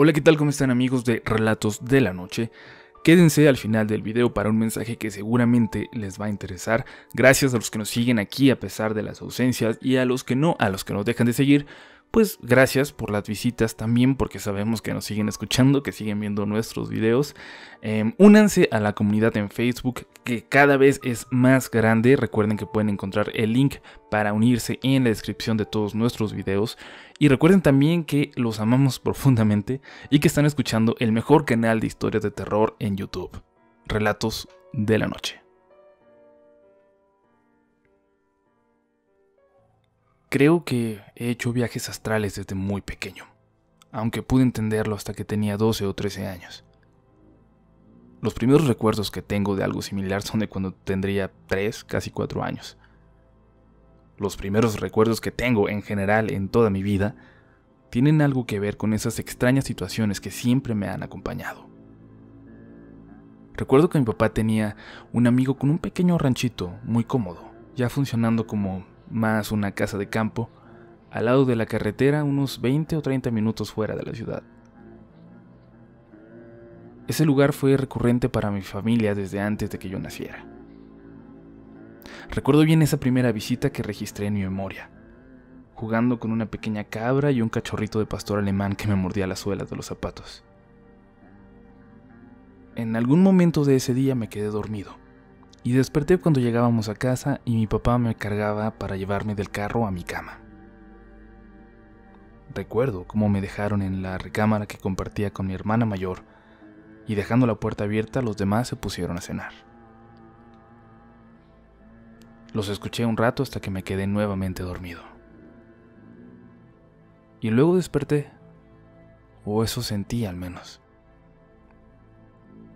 Hola, ¿qué tal? ¿Cómo están, amigos de Relatos de la Noche? Quédense al final del video para un mensaje que seguramente les va a interesar. Gracias a los que nos siguen aquí a pesar de las ausencias, y a los que no nos dejan de seguir, pues gracias por las visitas también, porque sabemos que nos siguen escuchando, que siguen viendo nuestros videos. Únanse a la comunidad en Facebook, que cada vez es más grande. Recuerden que pueden encontrar el link para unirse en la descripción de todos nuestros videos. Y recuerden también que los amamos profundamente y que están escuchando el mejor canal de historias de terror en YouTube, Relatos de la Noche. Creo que he hecho viajes astrales desde muy pequeño, aunque pude entenderlo hasta que tenía 12 o 13 años. Los primeros recuerdos que tengo de algo similar son de cuando tendría 3, casi 4 años. Los primeros recuerdos que tengo en general en toda mi vida tienen algo que ver con esas extrañas situaciones que siempre me han acompañado. Recuerdo que mi papá tenía un amigo con un pequeño ranchito muy cómodo, ya funcionando como más una casa de campo, al lado de la carretera, unos 20 o 30 minutos fuera de la ciudad. Ese lugar fue recurrente para mi familia desde antes de que yo naciera. Recuerdo bien esa primera visita que registré en mi memoria, jugando con una pequeña cabra y un cachorrito de pastor alemán que me mordía las suelas de los zapatos. En algún momento de ese día me quedé dormido, y desperté cuando llegábamos a casa y mi papá me cargaba para llevarme del carro a mi cama. Recuerdo cómo me dejaron en la recámara que compartía con mi hermana mayor, y dejando la puerta abierta los demás se pusieron a cenar. Los escuché un rato hasta que me quedé nuevamente dormido. Y luego desperté, o eso sentí al menos.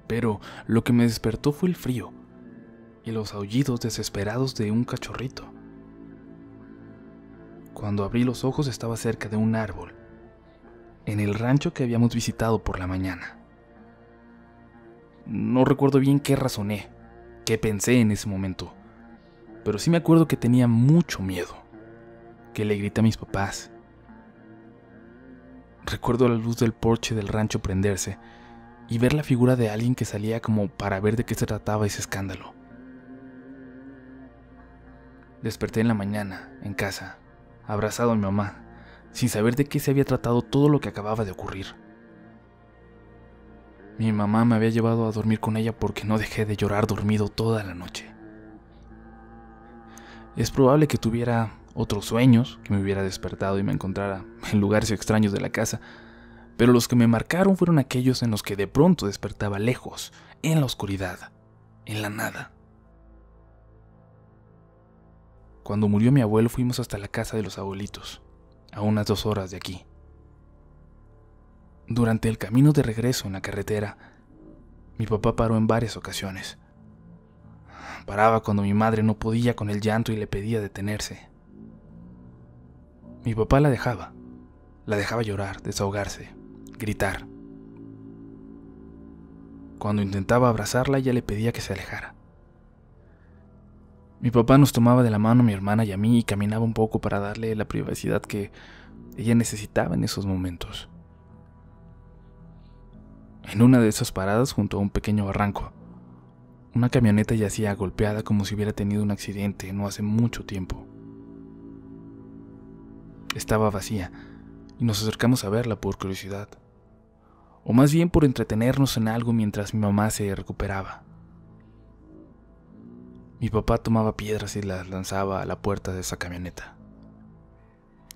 Pero lo que me despertó fue el frío y los aullidos desesperados de un cachorrito. Cuando abrí los ojos estaba cerca de un árbol, en el rancho que habíamos visitado por la mañana. No recuerdo bien qué razoné, qué pensé en ese momento, pero sí me acuerdo que tenía mucho miedo, que le grité a mis papás. Recuerdo la luz del porche del rancho prenderse y ver la figura de alguien que salía como para ver de qué se trataba ese escándalo. Desperté en la mañana, en casa, abrazado a mi mamá, sin saber de qué se había tratado todo lo que acababa de ocurrir. Mi mamá me había llevado a dormir con ella porque no dejé de llorar dormido toda la noche. Es probable que tuviera otros sueños, que me hubiera despertado y me encontrara en lugares extraños de la casa, pero los que me marcaron fueron aquellos en los que de pronto despertaba lejos, en la oscuridad, en la nada. Cuando murió mi abuelo fuimos hasta la casa de los abuelitos, a unas 2 horas de aquí. Durante el camino de regreso en la carretera, mi papá paró en varias ocasiones. Paraba cuando mi madre no podía con el llanto y le pedía detenerse. Mi papá la dejaba llorar, desahogarse, gritar. Cuando intentaba abrazarla, ella le pedía que se alejara. Mi papá nos tomaba de la mano a mi hermana y a mí y caminaba un poco para darle la privacidad que ella necesitaba en esos momentos. En una de esas paradas, junto a un pequeño barranco, una camioneta yacía golpeada como si hubiera tenido un accidente no hace mucho tiempo. Estaba vacía y nos acercamos a verla por curiosidad, o más bien por entretenernos en algo mientras mi mamá se recuperaba. Mi papá tomaba piedras y las lanzaba a la puerta de esa camioneta,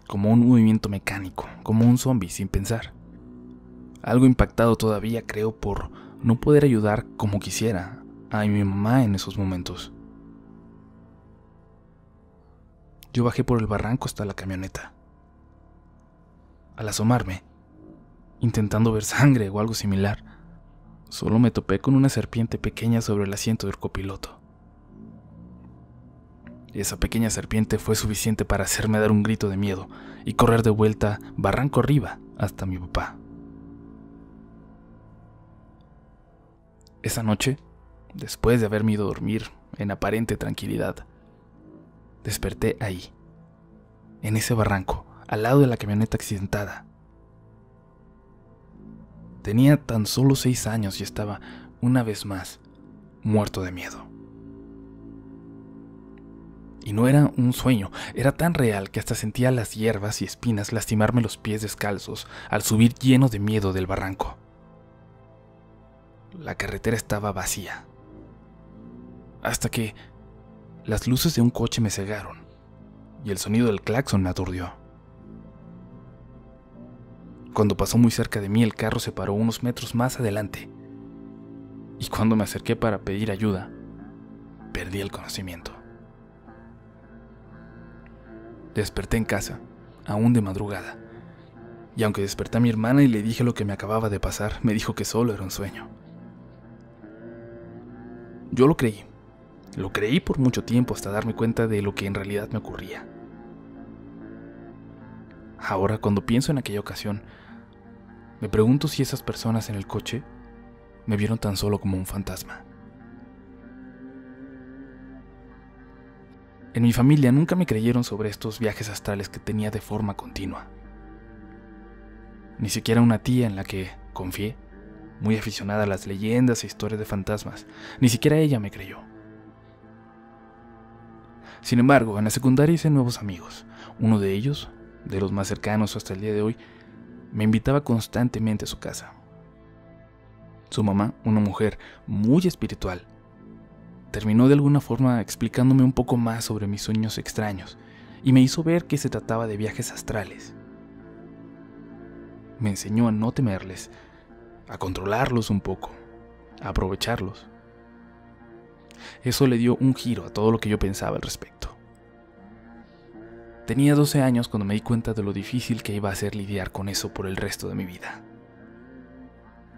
como un movimiento mecánico, como un zombi sin pensar. Algo impactado todavía, creo, por no poder ayudar como quisiera a mi mamá en esos momentos. Yo bajé por el barranco hasta la camioneta. Al asomarme, intentando ver sangre o algo similar, solo me topé con una serpiente pequeña sobre el asiento del copiloto. Esa pequeña serpiente fue suficiente para hacerme dar un grito de miedo y correr de vuelta barranco arriba hasta mi papá. Esa noche, después de haberme ido a dormir en aparente tranquilidad, desperté ahí, en ese barranco, al lado de la camioneta accidentada. Tenía tan solo 6 años y estaba, una vez más, muerto de miedo. Y no era un sueño, era tan real que hasta sentía las hierbas y espinas lastimarme los pies descalzos al subir lleno de miedo del barranco. La carretera estaba vacía, hasta que las luces de un coche me cegaron y el sonido del claxon me aturdió. Cuando pasó muy cerca de mí, el carro se paró unos metros más adelante, y cuando me acerqué para pedir ayuda, perdí el conocimiento. Desperté en casa, aún de madrugada, y aunque desperté a mi hermana y le dije lo que me acababa de pasar, me dijo que solo era un sueño. Yo lo creí por mucho tiempo hasta darme cuenta de lo que en realidad me ocurría. Ahora, cuando pienso en aquella ocasión, me pregunto si esas personas en el coche me vieron tan solo como un fantasma. En mi familia nunca me creyeron sobre estos viajes astrales que tenía de forma continua. Ni siquiera una tía en la que confié, muy aficionada a las leyendas e historias de fantasmas, ni siquiera ella me creyó. Sin embargo, en la secundaria hice nuevos amigos. Uno de ellos, de los más cercanos hasta el día de hoy, me invitaba constantemente a su casa. Su mamá, una mujer muy espiritual, terminó de alguna forma explicándome un poco más sobre mis sueños extraños y me hizo ver que se trataba de viajes astrales. Me enseñó a no temerles, a controlarlos un poco, a aprovecharlos. Eso le dio un giro a todo lo que yo pensaba al respecto. Tenía 12 años cuando me di cuenta de lo difícil que iba a ser lidiar con eso por el resto de mi vida.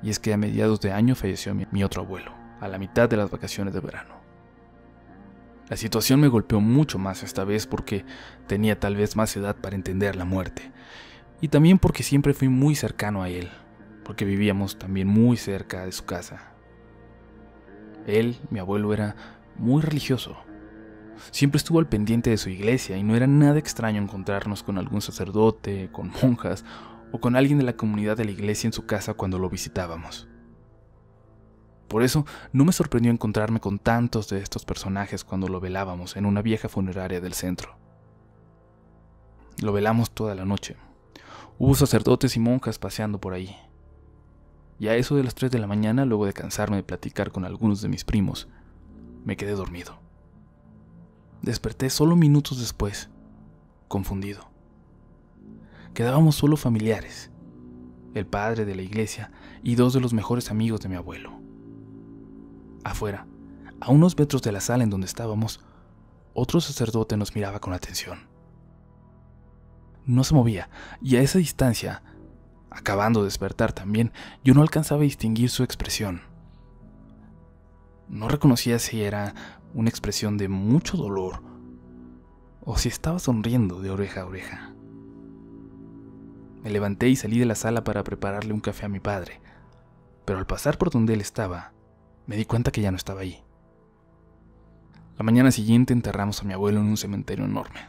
Y es que a mediados de año falleció mi otro abuelo, a la mitad de las vacaciones de verano. La situación me golpeó mucho más esta vez porque tenía tal vez más edad para entender la muerte, y también porque siempre fui muy cercano a él, porque vivíamos también muy cerca de su casa. Él, mi abuelo, era muy religioso. Siempre estuvo al pendiente de su iglesia y no era nada extraño encontrarnos con algún sacerdote, con monjas o con alguien de la comunidad de la iglesia en su casa cuando lo visitábamos. Por eso no me sorprendió encontrarme con tantos de estos personajes cuando lo velábamos en una vieja funeraria del centro. Lo velamos toda la noche. Hubo sacerdotes y monjas paseando por ahí. Y a eso de las 3 de la mañana, luego de cansarme de platicar con algunos de mis primos, me quedé dormido. Desperté solo minutos después, confundido. Quedábamos solo familiares, el padre de la iglesia y 2 de los mejores amigos de mi abuelo. Afuera, a unos metros de la sala en donde estábamos, otro sacerdote nos miraba con atención. No se movía, y a esa distancia, acabando de despertar también, yo no alcanzaba a distinguir su expresión. No reconocía si era una expresión de mucho dolor o si estaba sonriendo de oreja a oreja. Me levanté y salí de la sala para prepararle un café a mi padre, pero al pasar por donde él estaba, me di cuenta que ya no estaba ahí. La mañana siguiente enterramos a mi abuelo en un cementerio enorme,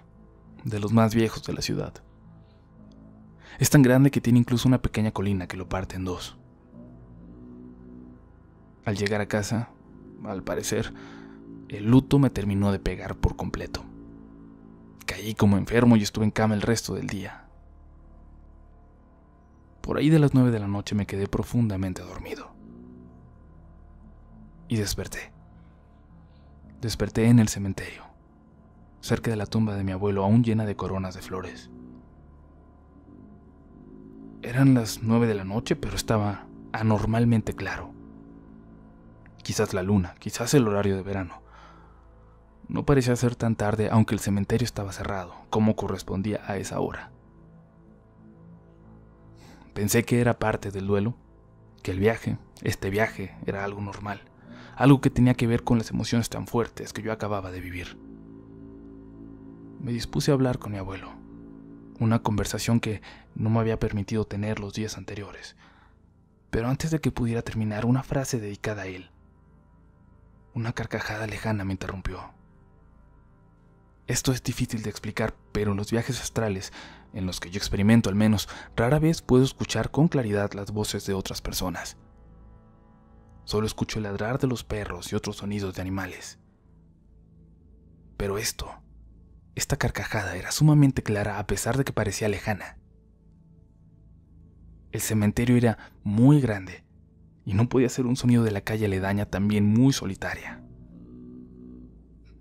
de los más viejos de la ciudad. Es tan grande que tiene incluso una pequeña colina que lo parte en 2. Al llegar a casa, al parecer, el luto me terminó de pegar por completo. Caí como enfermo y estuve en cama el resto del día. Por ahí de las 9 de la noche me quedé profundamente dormido. Y desperté. Desperté en el cementerio, cerca de la tumba de mi abuelo, aún llena de coronas de flores. Eran las 9 de la noche, pero estaba anormalmente claro. Quizás la luna, quizás el horario de verano. No parecía ser tan tarde, aunque el cementerio estaba cerrado, como correspondía a esa hora. Pensé que era parte del duelo, que este viaje, era algo normal, algo que tenía que ver con las emociones tan fuertes que yo acababa de vivir. Me dispuse a hablar con mi abuelo, una conversación que no me había permitido tener los días anteriores, pero antes de que pudiera terminar una frase dedicada a él, una carcajada lejana me interrumpió. Esto es difícil de explicar, pero los viajes astrales en los que yo experimento al menos, rara vez puedo escuchar con claridad las voces de otras personas. Solo escucho el ladrar de los perros y otros sonidos de animales. Pero esta carcajada era sumamente clara a pesar de que parecía lejana. El cementerio era muy grande y no podía ser un sonido de la calle aledaña también muy solitaria.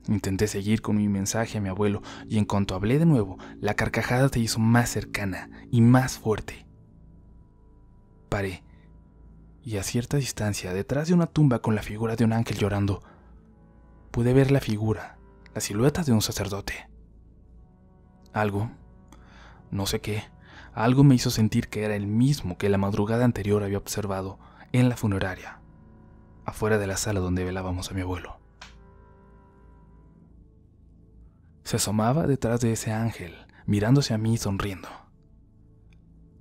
Intenté seguir con mi mensaje a mi abuelo y en cuanto hablé de nuevo, la carcajada se hizo más cercana y más fuerte. Paré y a cierta distancia, detrás de una tumba con la figura de un ángel llorando, pude ver la silueta de un sacerdote. Algo, no sé qué, algo me hizo sentir que era el mismo que la madrugada anterior había observado en la funeraria, afuera de la sala donde velábamos a mi abuelo. Se asomaba detrás de ese ángel, mirándose a mí y sonriendo.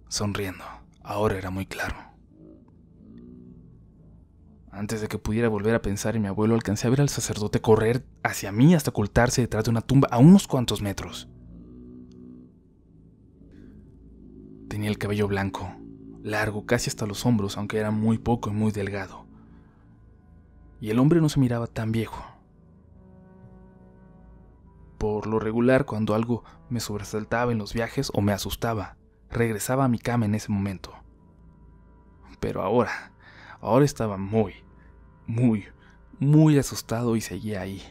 Sonriendo, ahora era muy claro. Antes de que pudiera volver a pensar en mi abuelo, alcancé a ver al sacerdote correr hacia mí hasta ocultarse detrás de una tumba a unos cuantos metros. Tenía el cabello blanco, largo, casi hasta los hombros, aunque era muy poco y muy delgado. Y el hombre no se miraba tan viejo. Por lo regular, cuando algo me sobresaltaba en los viajes o me asustaba, regresaba a mi cama en ese momento. Pero ahora estaba muy asustado y seguía ahí,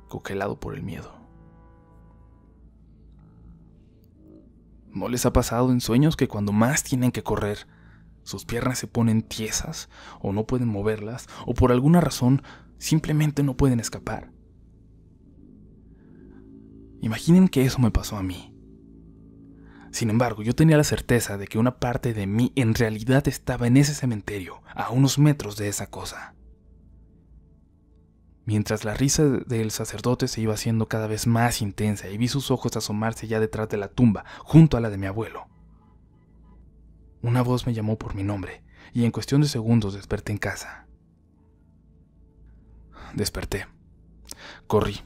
congelado por el miedo. ¿No les ha pasado en sueños que cuando más tienen que correr, sus piernas se ponen tiesas o no pueden moverlas o por alguna razón simplemente no pueden escapar? Imaginen que eso me pasó a mí. Sin embargo, yo tenía la certeza de que una parte de mí en realidad estaba en ese cementerio, a unos metros de esa cosa. Mientras la risa del sacerdote se iba haciendo cada vez más intensa y vi sus ojos asomarse ya detrás de la tumba, junto a la de mi abuelo. Una voz me llamó por mi nombre, y en cuestión de segundos desperté en casa. Desperté. Corrí.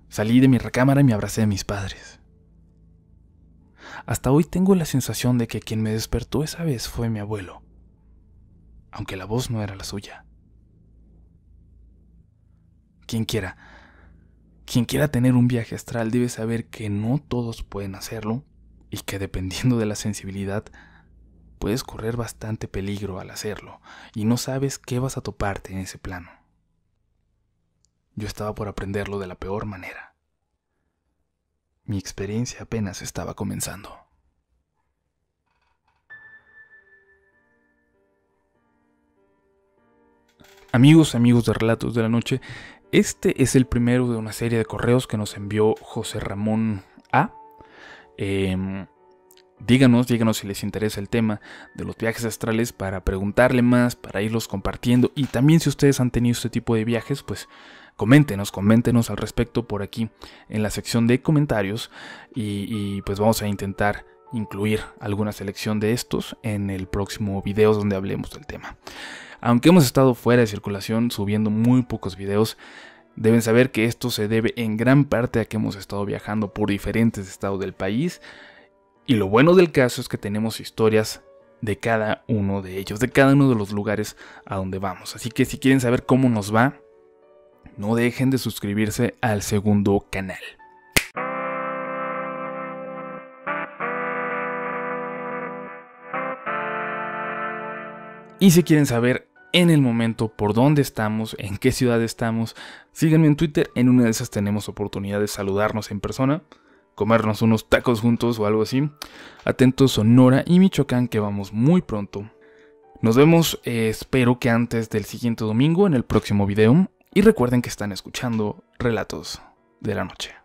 Salí de mi recámara y me abracé a mis padres. Hasta hoy tengo la sensación de que quien me despertó esa vez fue mi abuelo, aunque la voz no era la suya. Quien quiera tener un viaje astral debe saber que no todos pueden hacerlo y que dependiendo de la sensibilidad puedes correr bastante peligro al hacerlo y no sabes qué vas a toparte en ese plano. Yo estaba por aprenderlo de la peor manera. Mi experiencia apenas estaba comenzando. Amigos de Relatos de la Noche, este es el primero de una serie de correos que nos envió José Ramón A. Díganos si les interesa el tema de los viajes astrales para preguntarle más, para irlos compartiendo. Y también si ustedes han tenido este tipo de viajes, pues coméntenos al respecto por aquí en la sección de comentarios. Y pues vamos a intentar incluir alguna selección de estos en el próximo video donde hablemos del tema. Aunque hemos estado fuera de circulación subiendo muy pocos videos, deben saber que esto se debe en gran parte a que hemos estado viajando por diferentes estados del país. Y lo bueno del caso es que tenemos historias de cada uno de ellos, de cada uno de los lugares a donde vamos. Así que si quieren saber cómo nos va, no dejen de suscribirse al segundo canal. Y si quieren saber en el momento por dónde estamos, en qué ciudad estamos, síganme en Twitter. En una de esas tenemos oportunidad de saludarnos en persona, comernos unos tacos juntos o algo así. Atentos Sonora y Michoacán, que vamos muy pronto. Nos vemos, espero que antes del siguiente domingo en el próximo video. Y recuerden que están escuchando Relatos de la Noche.